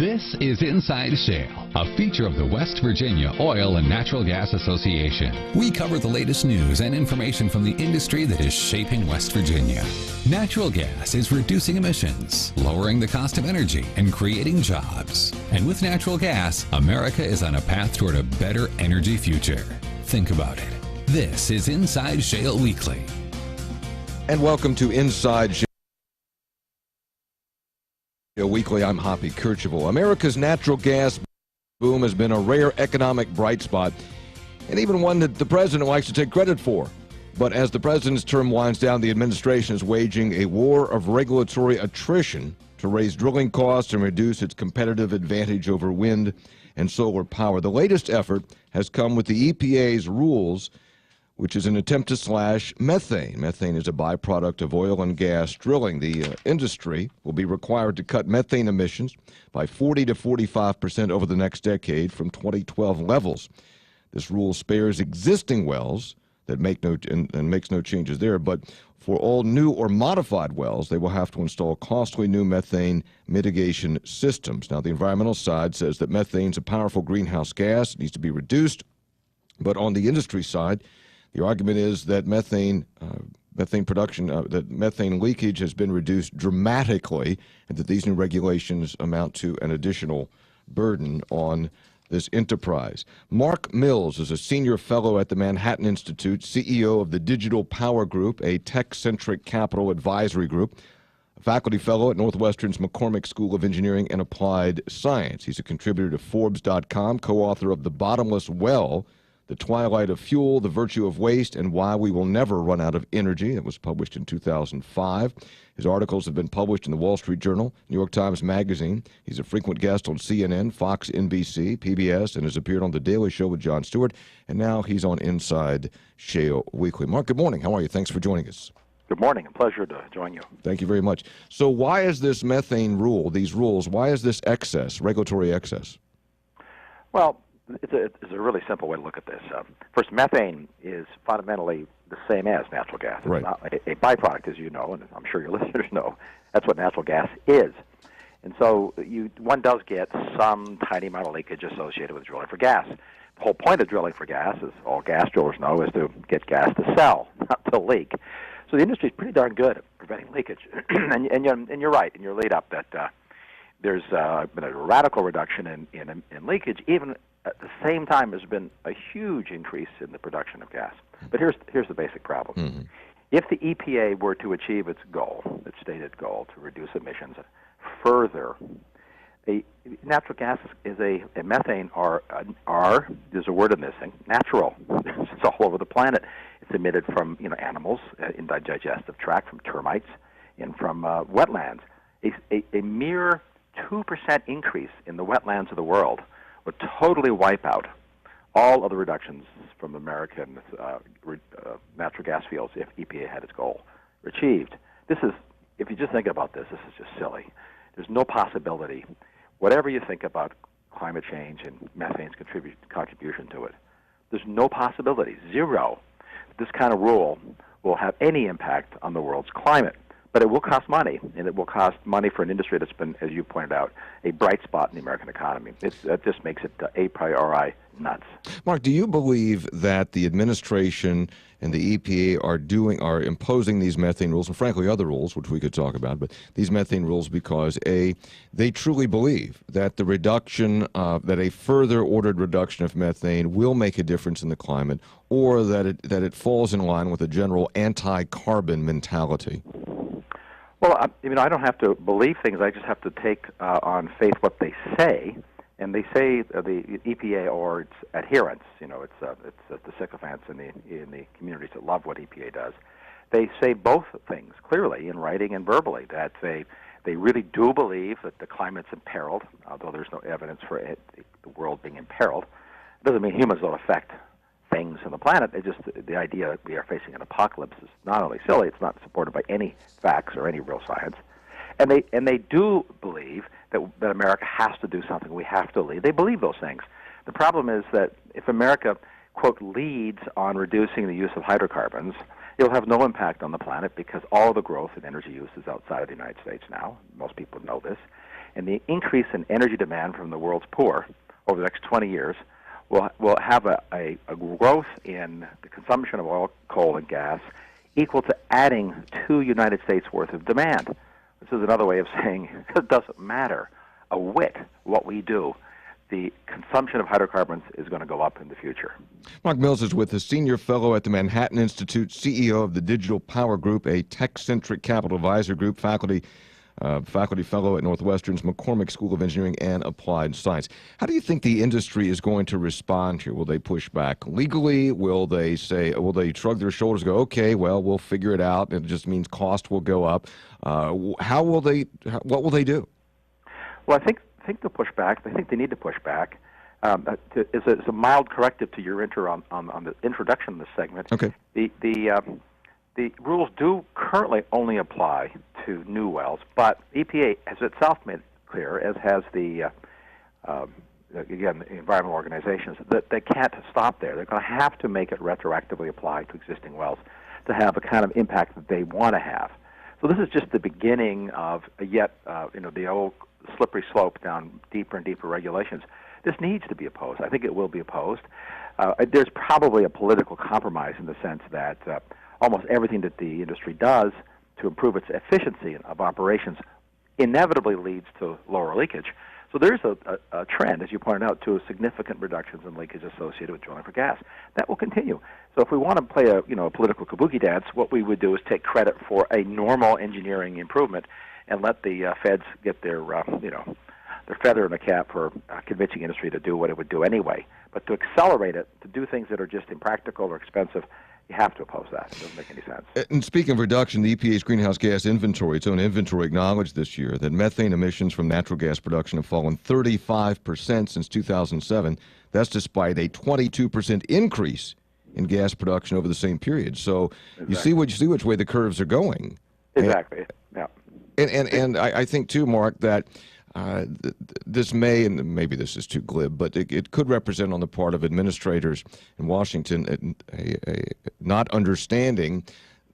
This is Inside Shale, a feature of the West Virginia Oil and Natural Gas Association. We cover the latest news and information from the industry that is shaping West Virginia. Natural gas is reducing emissions, lowering the cost of energy, and creating jobs. And with natural gas, America is on a path toward a better energy future. Think about it. This is Inside Shale Weekly. And welcome to Inside Shale Weekly. I'm Hoppy Kercheval. America's natural gas boom has been a rare economic bright spot, and even one that the president likes to take credit for. But as the president's term winds down, the administration is waging a war of regulatory attrition to raise drilling costs and reduce its competitive advantage over wind and solar power. The latest effort has come with the EPA's rules, which is an attempt to slash methane. Methane is a byproduct of oil and gas drilling. The industry will be required to cut methane emissions by 40 to 45% over the next decade from 2012 levels. This rule spares existing wells that make and makes no changes there, but for all new or modified wells, they will have to install costly new methane mitigation systems. Now, the environmental side says that methane is a powerful greenhouse gas. It needs to be reduced. But on the industry side, the argument is that methane production, that methane leakage has been reduced dramatically, and that these new regulations amount to an additional burden on this enterprise. Mark Mills is a senior fellow at the Manhattan Institute, CEO of the Digital Power Group, a tech-centric capital advisory group, a faculty fellow at Northwestern's McCormick School of Engineering and Applied Science. He's a contributor to Forbes.com, co-author of The Bottomless Well, The Twilight of Fuel, The Virtue of Waste, and Why We Will Never Run Out of Energy. It was published in 2005. His articles have been published in the Wall Street Journal, New York Times Magazine. He's a frequent guest on CNN, Fox, NBC, PBS, and has appeared on The Daily Show with Jon Stewart. And now he's on Inside Shale Weekly. Mark, good morning. How are you? Thanks for joining us. Good morning. A pleasure to join you. Thank you very much. So why is this methane rule, these rules, why is this excess, regulatory excess? Well, it's a really simple way to look at this. First, methane is fundamentally the same as natural gas. It's not a byproduct, as you know, and I'm sure your listeners know. That's what natural gas is. And so one does get some tiny amount of leakage associated with drilling for gas. The whole point of drilling for gas, as all gas drillers know, is to get gas to sell, not to leak. So the industry is pretty darn good at preventing leakage. and you're right in your lead-up that there's been a radical reduction in leakage. Even at the same time, there's been a huge increase in the production of gas. But here's the basic problem. Mm-hmm. If the EPA were to achieve its goal, its stated goal, to reduce emissions further, natural gas is a methane are there's a word I'm missing, natural. It's all over the planet. It's emitted from animals in the digestive tract, from termites, and from wetlands. A mere 2% increase in the wetlands of the world would totally wipe out all of the reductions from American natural gas fields if EPA had its goal achieved. This is, if you just think about this, this is just silly. There's no possibility, whatever you think about climate change and methane's contribution to it, there's no possibility, zero, this kind of rule will have any impact on the world's climate. But it will cost money, and it will cost money for an industry that's been, as you pointed out, a bright spot in the American economy. That just makes it a priori nuts. Mark, do you believe that the administration and the EPA are imposing these methane rules, and frankly other rules, which we could talk about, but these methane rules because, they truly believe that the reduction, that a further ordered reduction of methane will make a difference in the climate, or that it falls in line with a general anti-carbon mentality? Well, I don't have to believe things. I just have to take on faith what they say, and they say the EPA or its adherents. It's the sycophants in the communities that love what EPA does. They say both things clearly in writing and verbally, that they really do believe that the climate's imperiled, although there's no evidence for the world being imperiled. It doesn't mean humans don't affect things on the planet. It's just the idea that we are facing an apocalypse is not only silly, it's not supported by any facts or any real science. And they do believe that America has to do something. We have to lead. They believe those things. The problem is that if America, quote, leads on reducing the use of hydrocarbons, It'll have no impact on the planet because all the growth in energy use is outside of the United States now. Most people know this. And the increase in energy demand from the world's poor over the next 20 years will have a growth in the consumption of oil, coal, and gas equal to adding 2 United States worth of demand. This is another way of saying it doesn't matter a whit what we do. The consumption of hydrocarbons is going to go up in the future. Mark Mills is with us, Senior Fellow at the Manhattan Institute, CEO of the Digital Power Group, a tech-centric capital advisor group, faculty fellow at Northwestern's McCormick School of Engineering and Applied Science. How do you think the industry is going to respond here? Will they push back legally? Will they shrug their shoulders and go, okay, well, we'll figure it out. It just means cost will go up. What will they do? Well, I think they'll push back. I think they need to push back. It's a mild corrective to your on the introduction of this segment. Okay. The rules do currently only apply to new wells, but EPA has itself made it clear, as has the environmental organizations, that they can't stop there. They're going to have to make it retroactively apply to existing wells to have a kind of impact that they want to have. So this is just the beginning of the old slippery slope down deeper and deeper regulations. This needs to be opposed. I think it will be opposed. There's probably a political compromise in the sense that almost everything that the industry does to improve its efficiency of operations inevitably leads to lower leakage. So there's a trend, as you pointed out, to significant reductions in leakage associated with drilling for gas. That will continue. So if we want to play a political kabuki dance, what we would do is take credit for a normal engineering improvement and let the feds get their feather in the cap for convincing industry to do what it would do anyway. But to accelerate it, to do things that are just impractical or expensive, you have to oppose that. It doesn't make any sense. And speaking of reduction, the EPA's greenhouse gas inventory, its own inventory, acknowledged this year that methane emissions from natural gas production have fallen 35% since 2007. That's despite a 22% increase in gas production over the same period. So exactly. you see which way the curves are going. Exactly. Yeah. And I think too, Mark, that this may, and maybe this is too glib, but it could represent on the part of administrators in Washington a not understanding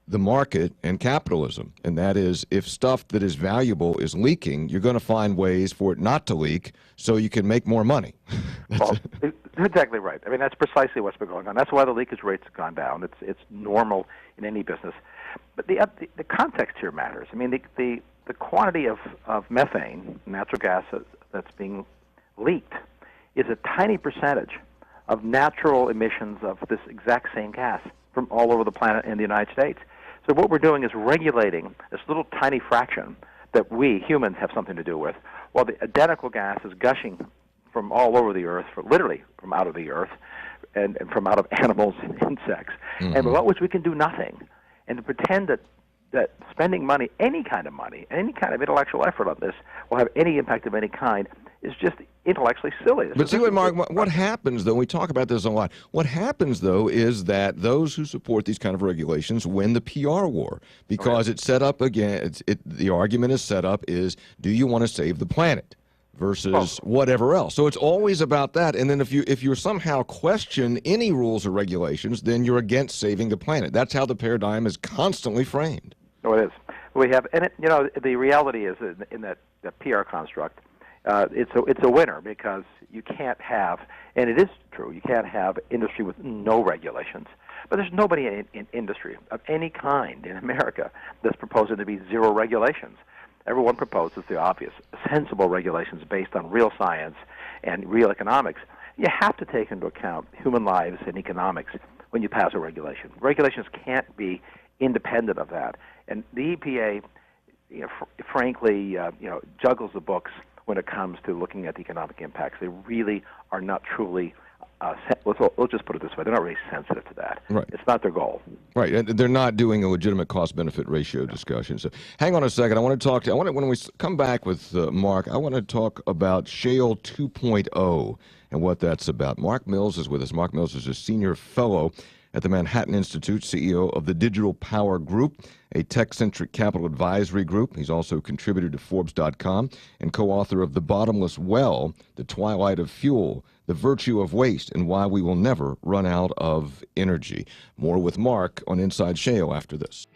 the market and capitalism. And that is, if stuff that is valuable is leaking, you're going to find ways for it not to leak so you can make more money. Well, exactly right. I mean, that's precisely what's been going on. That's why the leakage rates have gone down. It's normal in any business. But the context here matters. I mean, the quantity of methane, natural gas that's being leaked, is a tiny percentage of natural emissions of this exact same gas from all over the planet in the United States. So what we're doing is regulating this little tiny fraction that we humans have something to do with, while the identical gas is gushing from all over the earth, literally from out of the earth, and from out of animals and insects. Mm-hmm. And without which we can do nothing. And to pretend that spending money, any kind of intellectual effort on this will have any impact of any kind is just intellectually silly. But see, Mark, what happens, though, we talk about this a lot, what happens, though, is that those who support these kind of regulations win the PR war because it's set up again, the argument is set up is, do you want to save the planet? Versus whatever else. So it's always about that. And then if you somehow question any rules or regulations, then you're against saving the planet. That's how the paradigm is constantly framed. Oh, it is. We have, and the reality is in that PR construct, it's a winner because you can't have, and it is true, you can't have industry with no regulations. But there's nobody in industry of any kind in America that's proposing to be zero regulations. Everyone proposes the obvious, sensible regulations based on real science and real economics. You have to take into account human lives and economics when you pass a regulation. Regulations can't be independent of that. And the EPA, frankly, juggles the books when it comes to looking at the economic impacts. They really are not truly let's just put it this way. They're not really sensitive to that. Right. It's not their goal. Right. And they're not doing a legitimate cost-benefit ratio discussion. So hang on a second. When we come back with Mark, I want to talk about Shale 2.0 and what that's about. Mark Mills is with us. Mark Mills is a senior fellow at the Manhattan Institute, CEO of the Digital Power Group, a tech-centric capital advisory group. He's also contributed to Forbes.com and co-author of The Bottomless Well, The Twilight of Fuel, The Virtue of Waste, and Why We Will Never Run Out of Energy. More with Mark on Inside Shale after this.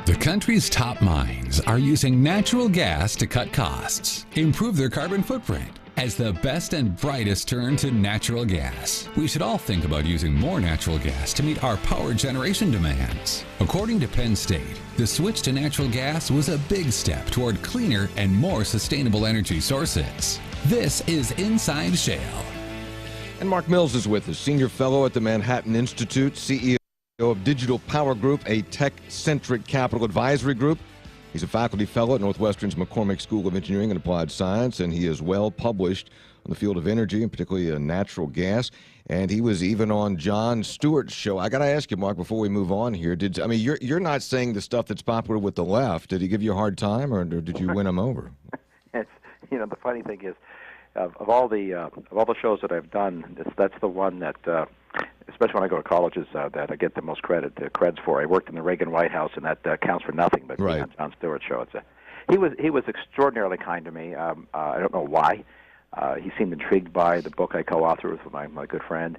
The country's top mines are using natural gas to cut costs, improve their carbon footprint. As the best and brightest turn to natural gas, we should all think about using more natural gas to meet our power generation demands. According to Penn State, the switch to natural gas was a big step toward cleaner and more sustainable energy sources. This is Inside Shale. And Mark Mills is with us, Senior Fellow at the Manhattan Institute, CEO of Digital Power Group, a tech-centric capital advisory group. He's a faculty fellow at Northwestern's McCormick School of Engineering and Applied Science, and he is well published on the field of energy, and particularly natural gas. And he was even on Jon Stewart's show. I got to ask you, Mark, before we move on here, you're not saying the stuff that's popular with the left. Did he give you a hard time, or did you win him over? It's, the funny thing is, of all the shows that I've done, that's the one that, especially when I go to colleges, that I get the most creds for. I worked in the Reagan White House, and that counts for nothing. But right. On Jon Stewart's show, he was extraordinarily kind to me. I don't know why. He seemed intrigued by the book I co-authored with my good friend,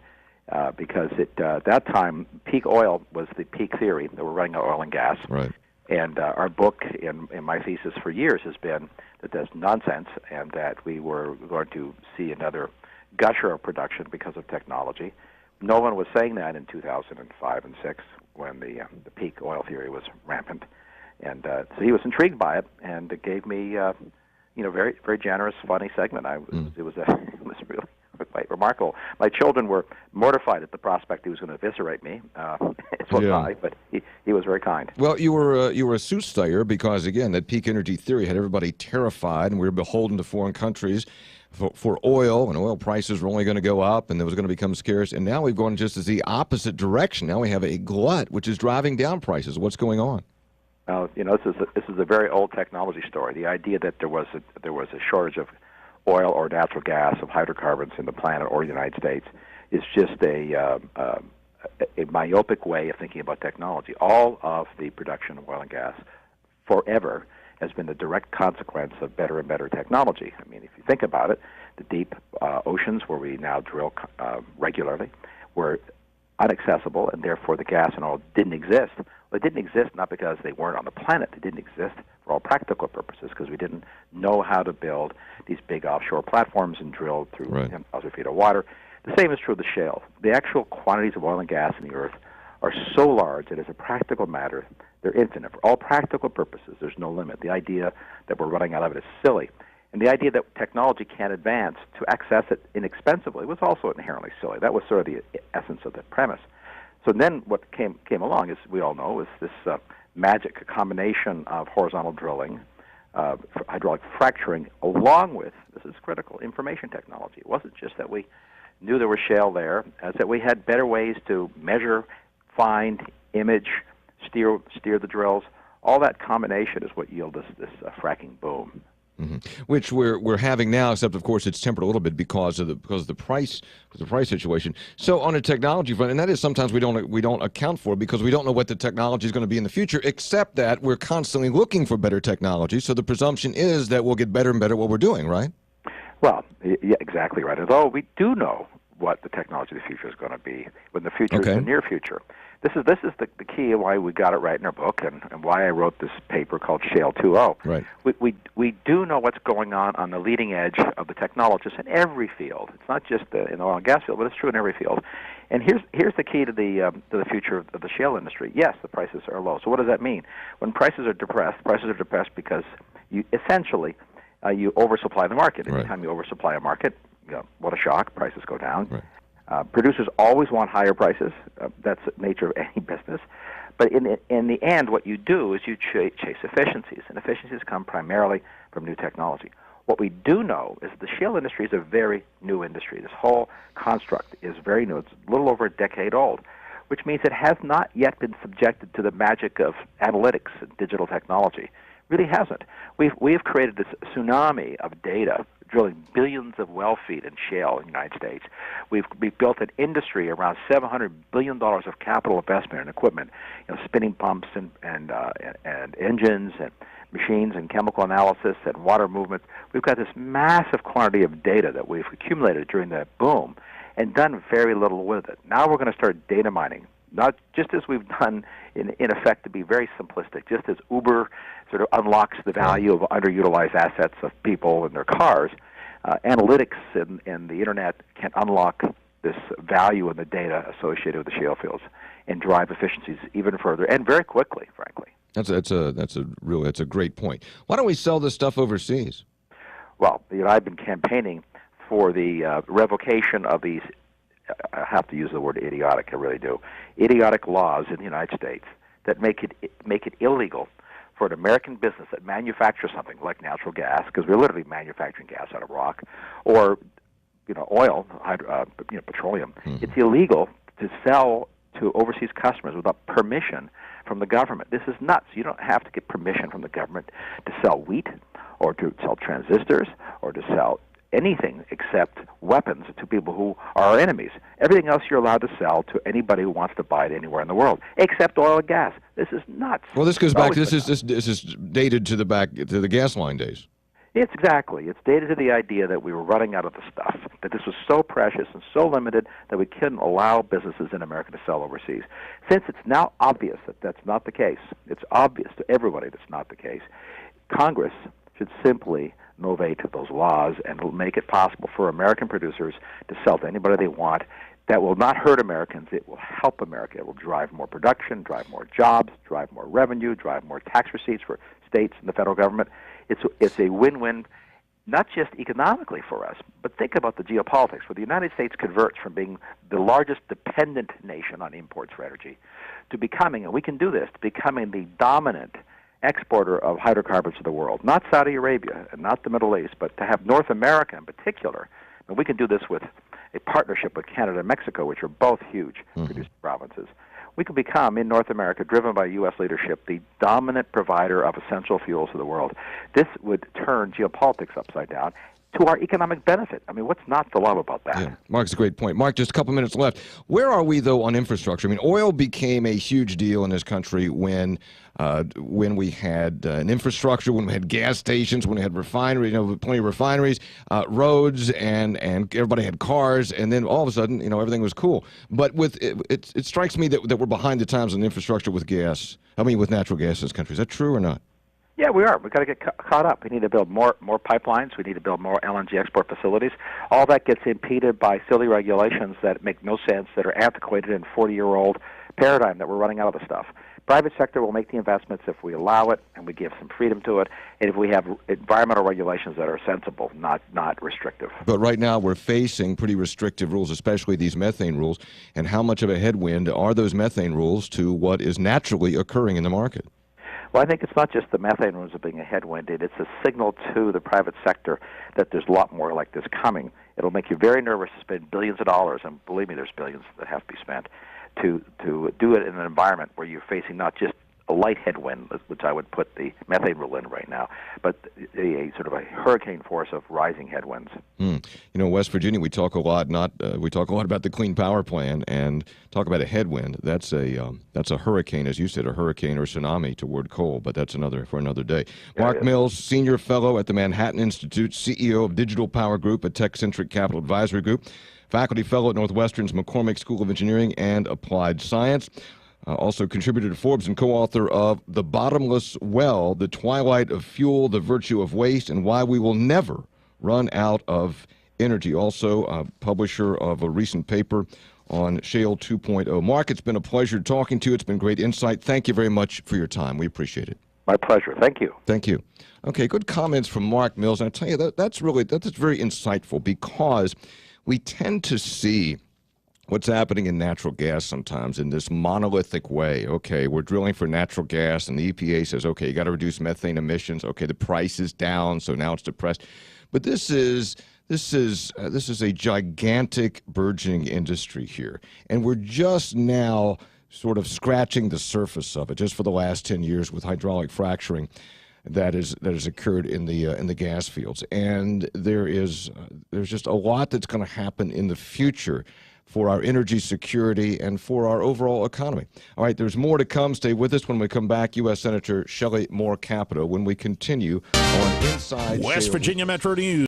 because that time peak oil was the peak theory that we're running out of oil and gas. Right. And our book in my thesis for years has been that that's nonsense, and that we were going to see another gusher of production because of technology. No one was saying that in 2005 and 6 when the peak oil theory was rampant, and so he was intrigued by it, and it gave me very very generous, funny segment. It was really quite remarkable. My children were mortified at the prospect he was going to eviscerate me. It's what I, but he was very kind. Well, you were a soothsayer because, again, that peak energy theory had everybody terrified, and we were beholden to foreign countries for oil, and oil prices were only going to go up, and it was going to become scarce. And now we've gone just as the opposite direction. Now we have a glut, which is driving down prices. What's going on? This is a very old technology story. The idea that there was a shortage of oil or natural gas, of hydrocarbons in the planet or the United States is just a myopic way of thinking about technology. All of the production of oil and gas forever has been the direct consequence of better and better technology. I mean, if you think about it, the deep oceans where we now drill regularly were inaccessible, and therefore the gas and oil didn't exist. Well, it didn't exist not because they weren't on the planet. They didn't exist for all practical purposes because we didn't know how to build these big offshore platforms and drill through 10,000 feet of water. The same is true of the shale. The actual quantities of oil and gas in the earth are so large that as a practical matter, they're infinite. For all practical purposes, there's no limit. The idea that we're running out of it is silly. And the idea that technology can't advance to access it inexpensively was also inherently silly. That was sort of the essence of the premise. So then what came along, as we all know, is this magic combination of horizontal drilling, hydraulic fracturing, along with, this is critical, information technology. It wasn't just that we knew there was shale there, as that we had better ways to measure, find, image, steer the drills. All that combination is what yielded this fracking boom. Mm-hmm. Which we're having now, except of course it's tempered a little bit because of the price situation. So on a technology front, and that is sometimes we don't account for because we don't know what the technology is going to be in the future, except that we're constantly looking for better technology. So the presumption is that we'll get better and better at what we're doing, right? Well, yeah, exactly right. Although we do know what the technology of the future is going to be, when the future is the near future. This is the key of why we got it right in our book, and why I wrote this paper called Shale 2.0. Right. We do know what's going on the leading edge of the technologists in every field. It's not just in the oil and gas field, but it's true in every field. And here's the key to the future of the shale industry. Yes, the prices are low. So what does that mean? When prices are depressed because you essentially you oversupply the market. Every time you oversupply a market, what a shock! Prices go down. Right. Producers always want higher prices. That's the nature of any business. But in the end, what you do is you chase efficiencies, and efficiencies come primarily from new technology. What we do know is the shale industry is a very new industry. This whole construct is very new. It's a little over a decade old, which means it has not yet been subjected to the magic of analytics and digital technology. Really hasn't. We've created this tsunami of data, drilling billions of well feet in shale in the United States. We've built an industry around $700 billion of capital investment in equipment, spinning pumps and engines and machines and chemical analysis and water movements. We've got this massive quantity of data that we've accumulated during that boom and done very little with it. Now we're going to start data mining, not just as we've done in effect, to be very simplistic, just as Uber sort of unlocks the value of underutilized assets of people and their cars, analytics and the Internet can unlock this value in the data associated with the shale fields and drive efficiencies even further and very quickly, frankly. That's a great point. Why don't we sell this stuff overseas? Well, I've been campaigning for the revocation of these, I have to use the word idiotic, I really do, idiotic laws in the United States that make it illegal for an American business that manufactures something like natural gas, because we're literally manufacturing gas out of rock, or oil, petroleum. Mm-hmm. It's illegal to sell to overseas customers without permission from the government. This is nuts. You don't have to get permission from the government to sell wheat or to sell transistors or to sell anything except weapons to people who are our enemies. Everything else you're allowed to sell to anybody who wants to buy it anywhere in the world, except oil and gas. This is nuts. Well, this goes back. This is dated to the gas line days. It's dated to the idea that we were running out of the stuff, that this was so precious and so limited that we couldn't allow businesses in America to sell overseas. Since it's now obvious that that's not the case, it's obvious to everybody that's not the case, Congress should simply novate those laws and make it possible for American producers to sell to anybody they want. That will not hurt Americans. It will help America. It will drive more production, drive more jobs, drive more revenue, drive more tax receipts for states and the federal government. It's a win-win, not just economically for us, but think about the geopolitics. Where the United States converts from being the largest dependent nation on imports for energy to becoming, and we can do this, to becoming the dominant exporter of hydrocarbons to the world. Not Saudi Arabia and not the Middle East, but to have North America in particular. And we can do this with a partnership with Canada and Mexico, which are both huge producing provinces. We can become, in North America, driven by U.S. leadership, the dominant provider of essential fuels to the world. This would turn geopolitics upside down to our economic benefit. I mean, what's not to love about that? Yeah. Mark's a great point. Mark, just a couple minutes left. Where are we, though, on infrastructure? I mean, oil became a huge deal in this country when we had an infrastructure, when we had gas stations, when we had refineries, plenty of refineries, roads, and everybody had cars, and then all of a sudden, everything was cool. But it strikes me that we're behind the times on infrastructure with natural gas in this country. Is that true or not? Yeah, we are. We've got to get caught up. We need to build more pipelines. We need to build more LNG export facilities. All that gets impeded by silly regulations that make no sense, that are antiquated and 40-year-old paradigm that we're running out of the stuff. Private sector will make the investments if we allow it and we give some freedom to it, and if we have environmental regulations that are sensible, not restrictive. But right now we're facing pretty restrictive rules, especially these methane rules. And how much of a headwind are those methane rules to what is naturally occurring in the market? Well, I think it's not just the methane rules being a headwind. It's a signal to the private sector that there's a lot more like this coming. It'll make you very nervous to spend billions of dollars, and believe me, there's billions that have to be spent, to do it in an environment where you're facing not just a light headwind, which I would put the methane rule in right now, but a sort of a hurricane force of rising headwinds. West Virginia, we talk a lot about the Clean Power Plan and talk about a headwind. That's a hurricane, as you said, a hurricane or tsunami toward coal, but that's for another day. Mark Mills, Senior Fellow at the Manhattan Institute, CEO of Digital Power Group, a tech-centric capital advisory group, Faculty Fellow at Northwestern's McCormick School of Engineering and Applied Science. Also contributor to Forbes and co-author of The Bottomless Well, The Twilight of Fuel, The Virtue of Waste, and Why We Will Never Run Out of Energy. Also a publisher of a recent paper on Shale 2.0. Mark, it's been a pleasure talking to you. It's been great insight. Thank you very much for your time. We appreciate it. My pleasure. Thank you. Thank you. Okay, good comments from Mark Mills. And I tell you, that's very insightful, because we tend to see what's happening in natural gas sometimes in this monolithic way. Okay, we're drilling for natural gas, and the EPA says, okay, you got to reduce methane emissions. Okay, the price is down, so now it's depressed. But this is a gigantic burgeoning industry here, and we're just now sort of scratching the surface of it, just for the last 10 years with hydraulic fracturing. that has occurred in the gas fields, and there's just a lot that's going to happen in the future for our energy security and for our overall economy. All right, there's more to come. Stay with us when we come back. U.S. Senator Shale Moore Capito when we continue on Inside West Shale. Virginia Metro News.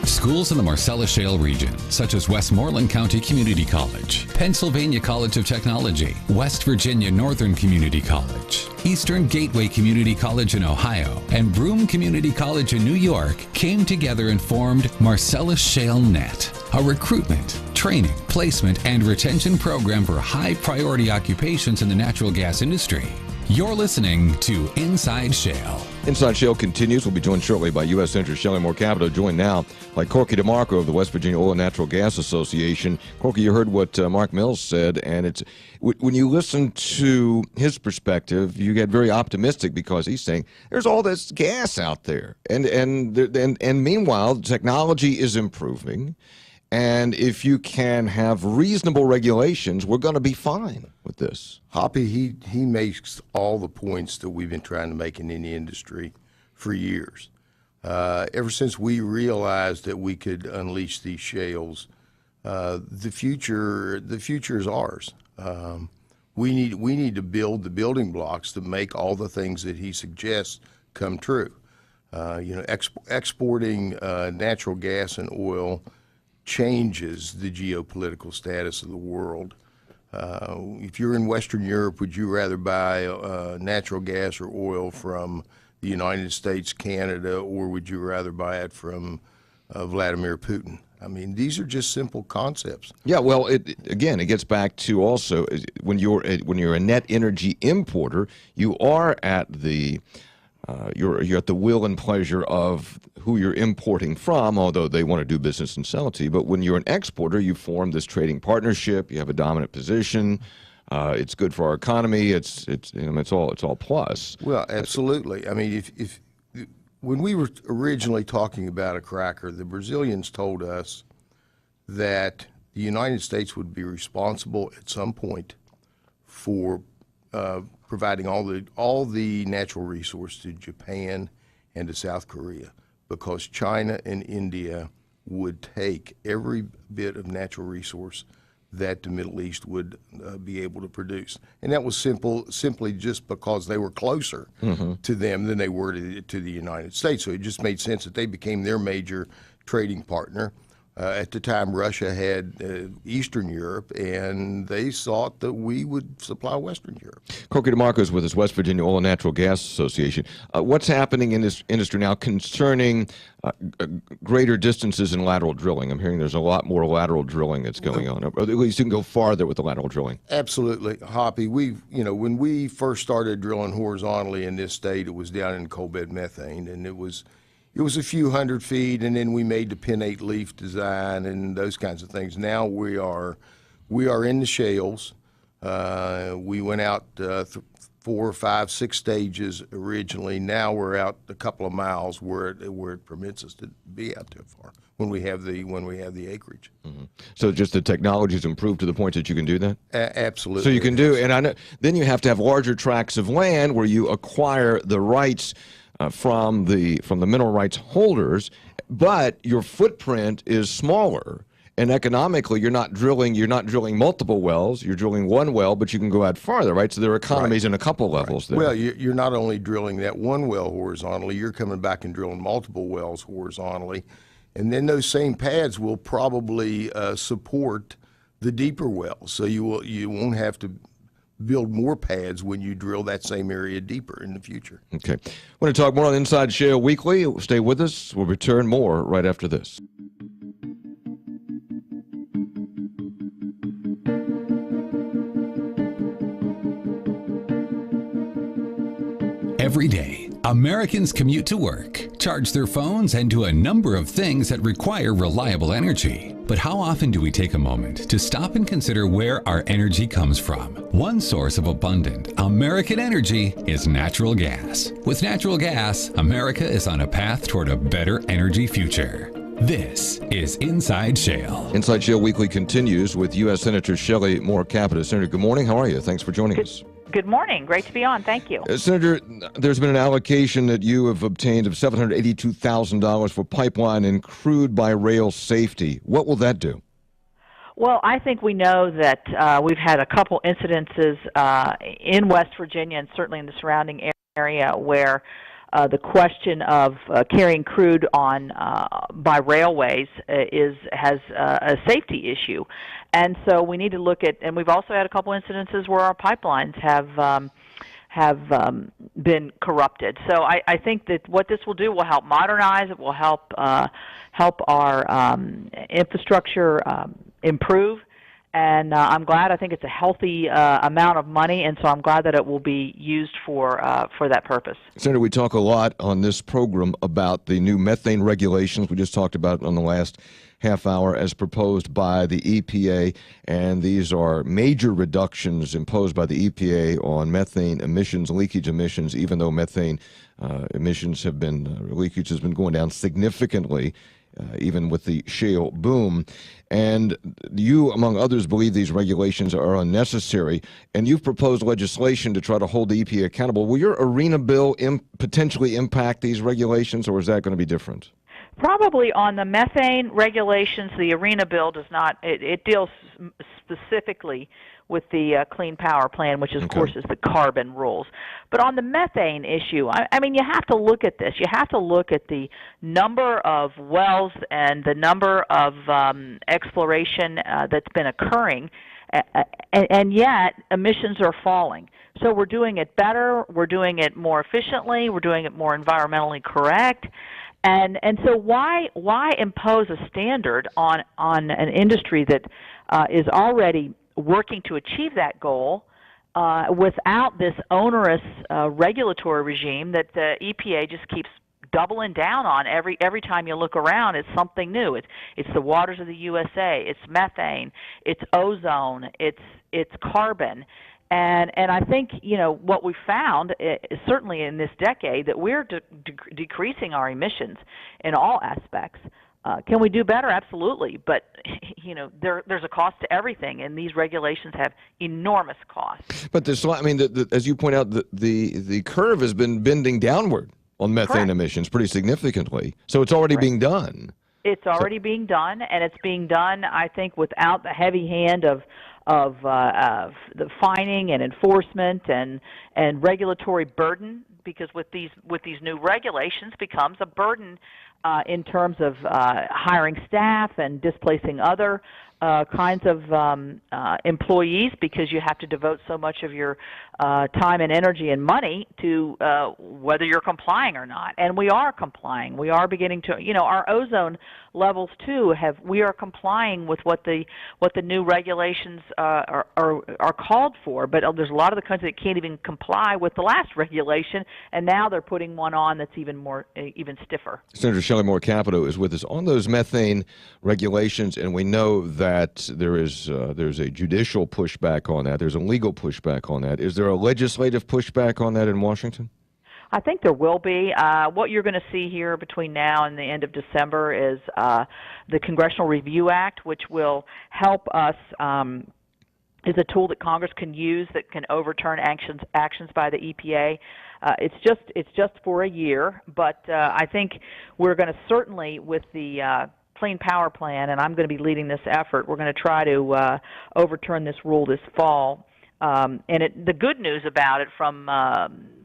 Schools in the Marcellus Shale region, such as Westmoreland County Community College, Pennsylvania College of Technology, West Virginia Northern Community College, Eastern Gateway Community College in Ohio, and Broome Community College in New York, came together and formed Marcellus Shale Net, a recruitment, training, placement, and retention program for high-priority occupations in the natural gas industry. You're listening to Inside Shale. Inside Shale continues. We'll be joined shortly by U.S. Senator Shale Moore Capito, joined now by Corky DeMarco of the West Virginia Oil and Natural Gas Association. Corky, you heard what Mark Mills said, and it's when you listen to his perspective, you get very optimistic because he's saying there's all this gas out there, and meanwhile, technology is improving. And if you can have reasonable regulations, we're going to be fine with this. Hoppy, he makes all the points that we've been trying to make in the industry for years. Ever since we realized that we could unleash these shales, the future is ours. We need to build the building blocks to make all the things that he suggests come true. Exporting natural gas and oil changes the geopolitical status of the world. If you're in Western Europe, would you rather buy natural gas or oil from the United States, Canada, or would you rather buy it from Vladimir Putin? I mean, these are just simple concepts. Yeah, well, it gets back to also when you're a net energy importer, you are at the you're at the will and pleasure of who you're importing from, although they want to do business and sell it to you. But when you're an exporter, you form this trading partnership. You have a dominant position. It's good for our economy. It's all plus. Well, absolutely. I mean, if when we were originally talking about a cracker, the Brazilians told us that the United States would be responsible at some point for providing all the natural resource to Japan and to South Korea, because China and India would take every bit of natural resource that the Middle East would be able to produce. And that was simply just because they were closer to them than they were to the United States. So it just made sense that they became their major trading partner. At the time, Russia had Eastern Europe, and they thought that we would supply Western Europe. Corky DeMarco is with us, West Virginia Oil and Natural Gas Association. What's happening in this industry now concerning greater distances in lateral drilling? I'm hearing there's a lot more lateral drilling that's going on, or at least you can go farther with the lateral drilling. Absolutely, Hoppy. When we first started drilling horizontally in this state, it was down in coal bed methane, and it was a few hundred feet, and then we made the pinnate leaf design and those kinds of things. Now we are in the shales. We went out 4, 5, 6 stages originally. Now we're out a couple of miles where it permits us to be out too far when we have the acreage. Mm-hmm. So just the technology's improved to the point that you can do that? Absolutely. So you can do, and I know then you have to have larger tracts of land where you acquire the rights from the mineral rights holders, but your footprint is smaller, and economically you're not drilling multiple wells. You're drilling one well, but you can go out farther, right? So there are economies in a couple levels there. Well, you're not only drilling that one well horizontally, you're coming back and drilling multiple wells horizontally, and then those same pads will probably support the deeper wells. So you won't have to build more pads when you drill that same area deeper in the future. Okay. I want to talk more on Inside Shale Weekly. Stay with us. We'll return more right after this. Every day, Americans commute to work, charge their phones, and do a number of things that require reliable energy. But how often do we take a moment to stop and consider where our energy comes from? One source of abundant American energy is natural gas. With natural gas, America is on a path toward a better energy future. This is Inside Shale. Inside Shale Weekly continues with U.S. Senator Shale Moore-Capito. Senator, good morning. How are you? Thanks for joining us. Good morning. Great to be on. Thank you. Senator, there's been an allocation that you have obtained of $782,000 for pipeline and crude by rail safety. What will that do? Well, I think we know that we've had a couple incidences in West Virginia and certainly in the surrounding area where the question of carrying crude on by railways has a safety issue, and so we need to look at. And we've also had a couple incidences where our pipelines have been corrupted. So I think that what this will do will help modernize. It will help our infrastructure improve. And I'm glad. I think it's a healthy amount of money, and so I'm glad that it will be used for that purpose. Senator, we talk a lot on this program about the new methane regulations. We just talked about it on the last half hour as proposed by the EPA, and these are major reductions imposed by the EPA on methane emissions, leakage emissions, even though methane leakage has been going down significantly. Even with the shale boom. And you, among others, believe these regulations are unnecessary, and you've proposed legislation to try to hold the EPA accountable. Will your arena bill potentially impact these regulations, or is that going to be different? Probably on the methane regulations, the arena bill does not. It deals specifically with the Clean Power Plan, which, of course, is the carbon rules. But on the methane issue, I mean, you have to look at this. You have to look at the number of wells and the number of exploration that's been occurring, and yet emissions are falling. So we're doing it better. We're doing it more efficiently. We're doing it more environmentally correct. And so why impose a standard on an industry that is already working to achieve that goal without this onerous regulatory regime that the EPA just keeps doubling down on every time you look around? It's something new. It's the waters of the USA. It's methane. It's ozone. It's carbon. And I think, what we found, certainly in this decade, that we're decreasing our emissions in all aspects. Can we do better? Absolutely. But, there's a cost to everything, and these regulations have enormous costs. But as you point out, the curve has been bending downward on methane emissions pretty significantly. So it's already being done. It's already being done, and it's being done, I think, without the heavy hand of the fining and enforcement and regulatory burden, because with these new regulations becomes a burden in terms of hiring staff and displacing other kinds of employees, because you have to devote so much of your time and energy and money to whether you're complying or not. And we are complying. We are beginning to, our ozone levels too we are complying with what the new regulations are called for. But there's a lot of the countries that can't even comply with the last regulation, and now they're putting one on that's even stiffer. Senator Shale Moore-Capito is with us on those methane regulations, and we know that there's a judicial pushback on that. There's a legal pushback on that. Is there a legislative pushback on that in Washington? I think there will be. What you're going to see here between now and the end of December is the Congressional Review Act, which will help us, is a tool that Congress can use that can overturn actions by the EPA. It's just for a year, but I think we're going to certainly, with the Clean Power Plan, and I'm going to be leading this effort, we're going to try to overturn this rule this fall. And the good news about it from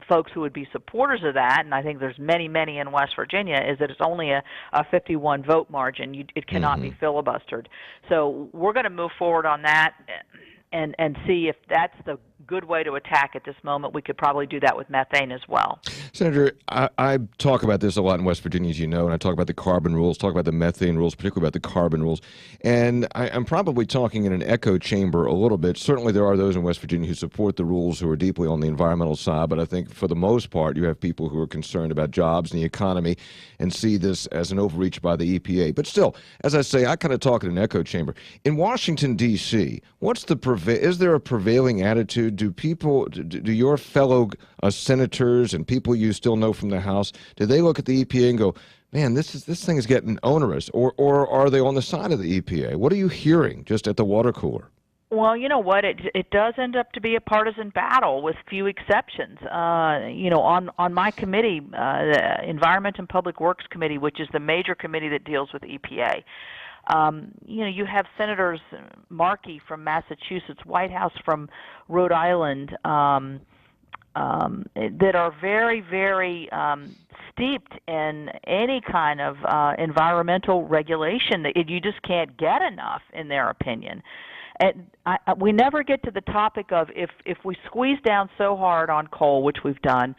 folks who would be supporters of that, and I think there's many in West Virginia, is that it's only a 51 vote margin. It cannot be filibustered. So we're going to move forward on that and see if that's the good way to attack at this moment. We could probably do that with methane as well. Senator, I talk about this a lot in West Virginia, as you know, and I talk about the carbon rules, talk about the methane rules, particularly about the carbon rules. And I'm probably talking in an echo chamber a little bit. Certainly there are those in West Virginia who support the rules, who are deeply on the environmental side, but I think for the most part you have people who are concerned about jobs and the economy and see this as an overreach by the EPA. But still, as I say, I kind of talk in an echo chamber. In Washington, D.C., is there a prevailing attitude? Do your fellow senators and people you still know from the House, do they look at the EPA and go, man, this thing is getting onerous, or are they on the side of the EPA? What are you hearing just at the water cooler? Well, you know what? It does end up to be a partisan battle with few exceptions. On my committee, the Environment and Public Works Committee, which is the major committee that deals with EPA, you have Senators Markey from Massachusetts, Whitehouse from Rhode Island, that are very, very steeped in any kind of environmental regulation. That you just can't get enough, in their opinion. And we never get to the topic of if we squeeze down so hard on coal, which we've done,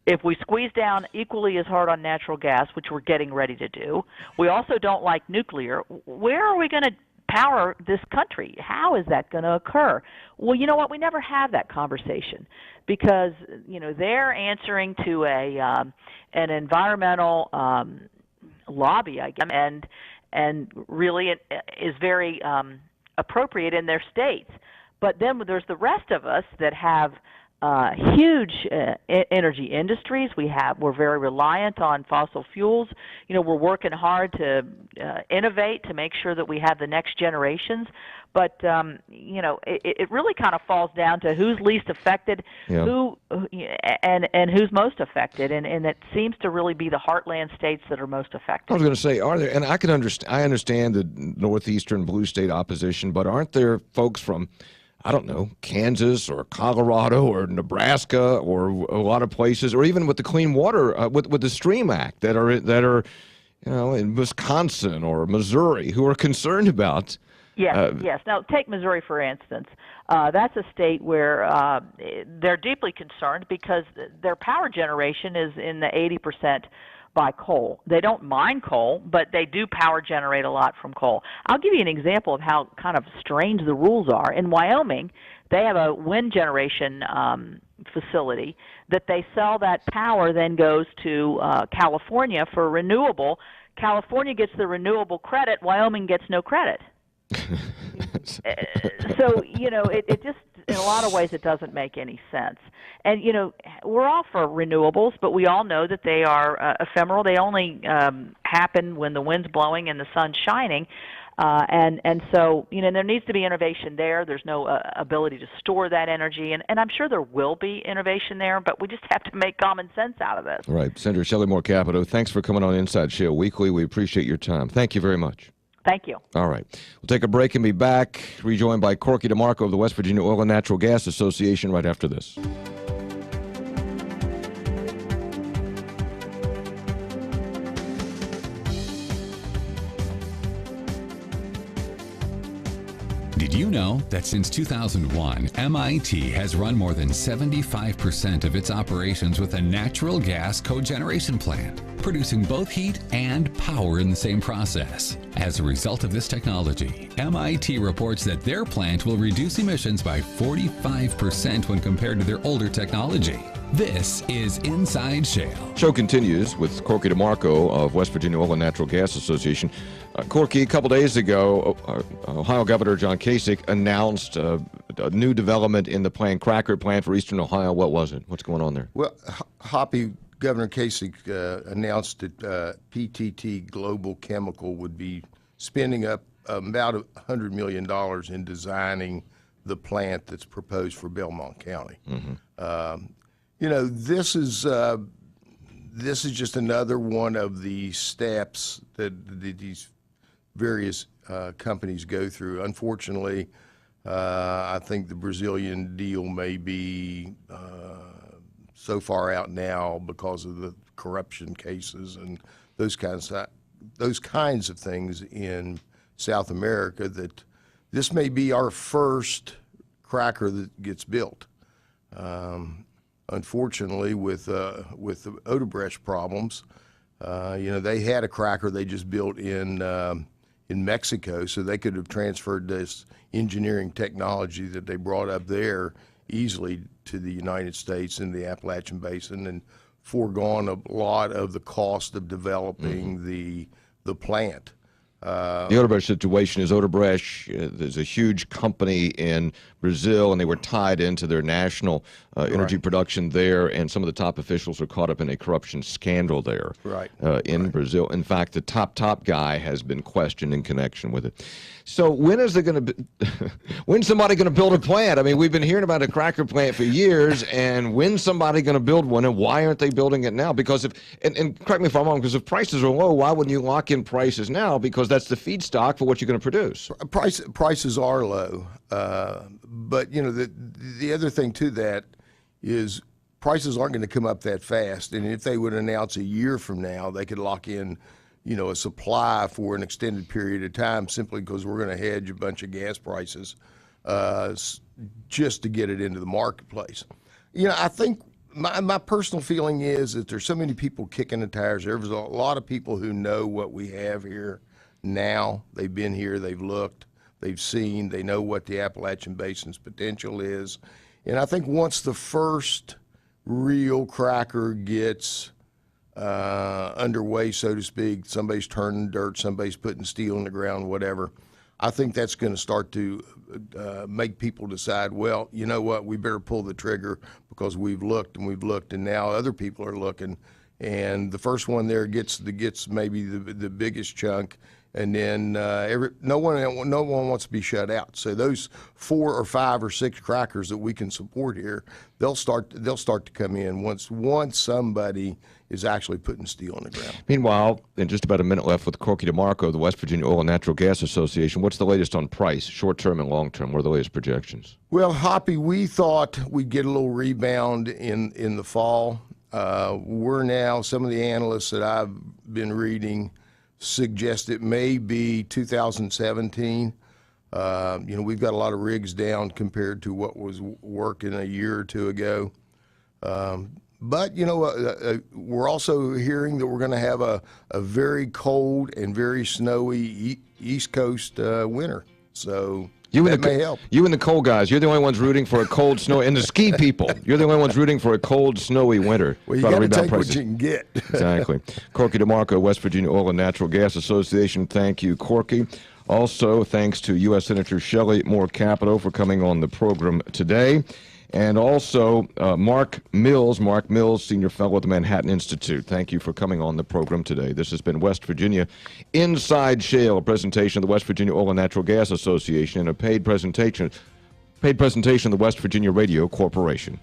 if we squeeze down equally as hard on natural gas, which we're getting ready to do, we also don't like nuclear, where are we going to power this country? How is that going to occur? Well, you know what? We never have that conversation because, they're answering to an environmental lobby, I guess, and really it is very appropriate in their states. But then there's the rest of us that have huge energy industries. We're very reliant on fossil fuels. We're working hard to innovate to make sure that we have the next generations. But it really kind of falls down to who's least affected, who and who's most affected, and it seems to really be the heartland states that are most affected. I was going to say, are there? And I understand the northeastern blue state opposition, but aren't there folks from, I don't know, Kansas or Colorado or Nebraska or a lot of places, or even with the Clean Water, with the Stream Act that are in Wisconsin or Missouri who are concerned about? Yes. Now, take Missouri, for instance. That's a state where they're deeply concerned because their power generation is in the 80% by coal. They don't mine coal, but they do power generate a lot from coal. I'll give you an example of how kind of strange the rules are. In Wyoming, they have a wind generation facility that they sell. That power then goes to California for renewable. California gets the renewable credit. Wyoming gets no credit. So, it just, in a lot of ways, it doesn't make any sense. And, we're all for renewables, but we all know that they are ephemeral. They only happen when the wind's blowing and the sun's shining. And so, there needs to be innovation there. There's no ability to store that energy. And I'm sure there will be innovation there, but we just have to make common sense out of this. Right. Senator Shelley Moore Capito, thanks for coming on Inside Shale Weekly. We appreciate your time. Thank you very much. Thank you. All right. We'll take a break and be back, rejoined by Corky DeMarco of the West Virginia Oil and Natural Gas Association right after this. Did you know that since 2001, MIT has run more than 75% of its operations with a natural gas cogeneration plant, producing both heat and power in the same process? As a result of this technology, MIT reports that their plant will reduce emissions by 45% when compared to their older technology. This is Inside Shale. Show continues with Corky DeMarco of West Virginia Oil and Natural Gas Association. Corky, a couple days ago, Ohio Governor John Kasich announced a new development in the cracker plant for Eastern Ohio. What was it? What's going on there? Well, Hoppy, Governor Kasich announced that PTT Global Chemical would be spending up about $100 million in designing the plant that's proposed for Belmont County. Mm-hmm. This is just another one of the steps that these various companies go through. Unfortunately, I think the Brazilian deal may be so far out now because of the corruption cases and those kinds of things in South America that this may be our first cracker that gets built. unfortunately, with the Odebrecht problems. They had a cracker they just built in Mexico, so they could have transferred this engineering technology that they brought up there easily to the United States and the Appalachian Basin, and foregone a lot of the cost of developing the plant. The Odebrecht situation is Odebrecht. There's a huge company in Brazil, and they were tied into their national energy production there, and some of the top officials were caught up in a corruption scandal there in Brazil. In fact, the top guy has been questioned in connection with it. So when's somebody going to build a plant? I mean, we've been hearing about a cracker plant for years, and when's somebody going to build one, and why aren't they building it now? Because and correct me if I'm wrong, because if prices are low, why wouldn't you lock in prices now? Because that's the feedstock for what you're going to produce. Prices are low, but the other thing to that is prices aren't going to come up that fast. And if they would announce a year from now, they could lock in, a supply for an extended period of time simply because we're going to hedge a bunch of gas prices just to get it into the marketplace. I think my personal feeling is that there's so many people kicking the tires. There's a lot of people who know what we have here now. They've been here, they've looked, they've seen, they know what the Appalachian Basin's potential is. And I think once the first real cracker gets underway, so to speak, somebody's turning dirt, somebody's putting steel in the ground, whatever, I think that's going to start to make people decide, well, you know what, we better pull the trigger because we've looked, and now other people are looking. And the first one there gets maybe the biggest chunk, and then no one wants to be shut out. So those 4 or 5 or 6 crackers that we can support here, they'll start to come in once somebody is actually putting steel in the ground. Meanwhile, in just about a minute left with Corky DeMarco, the West Virginia Oil and Natural Gas Association, what's the latest on price, short-term and long-term? What are the latest projections? Well, Hoppy, we thought we'd get a little rebound in the fall. We're now, some of the analysts that I've been reading suggest it may be 2017. We've got a lot of rigs down compared to what was working a year or two ago. But we're also hearing that we're going to have a very cold and very snowy East Coast winter. So that may help. You and the cold guys, you're the only ones rooting for a cold, snowy, and the ski people, you're the only ones rooting for a cold, snowy winter. Well, you got to take what you can get. Exactly. Corky DeMarco, West Virginia Oil and Natural Gas Association. Thank you, Corky. Also, thanks to U.S. Senator Shelley Moore Capito for coming on the program today. And also, Mark Mills, Senior Fellow at the Manhattan Institute. Thank you for coming on the program today. This has been West Virginia Inside Shale, a presentation of the West Virginia Oil and Natural Gas Association, and a paid presentation of the West Virginia Radio Corporation.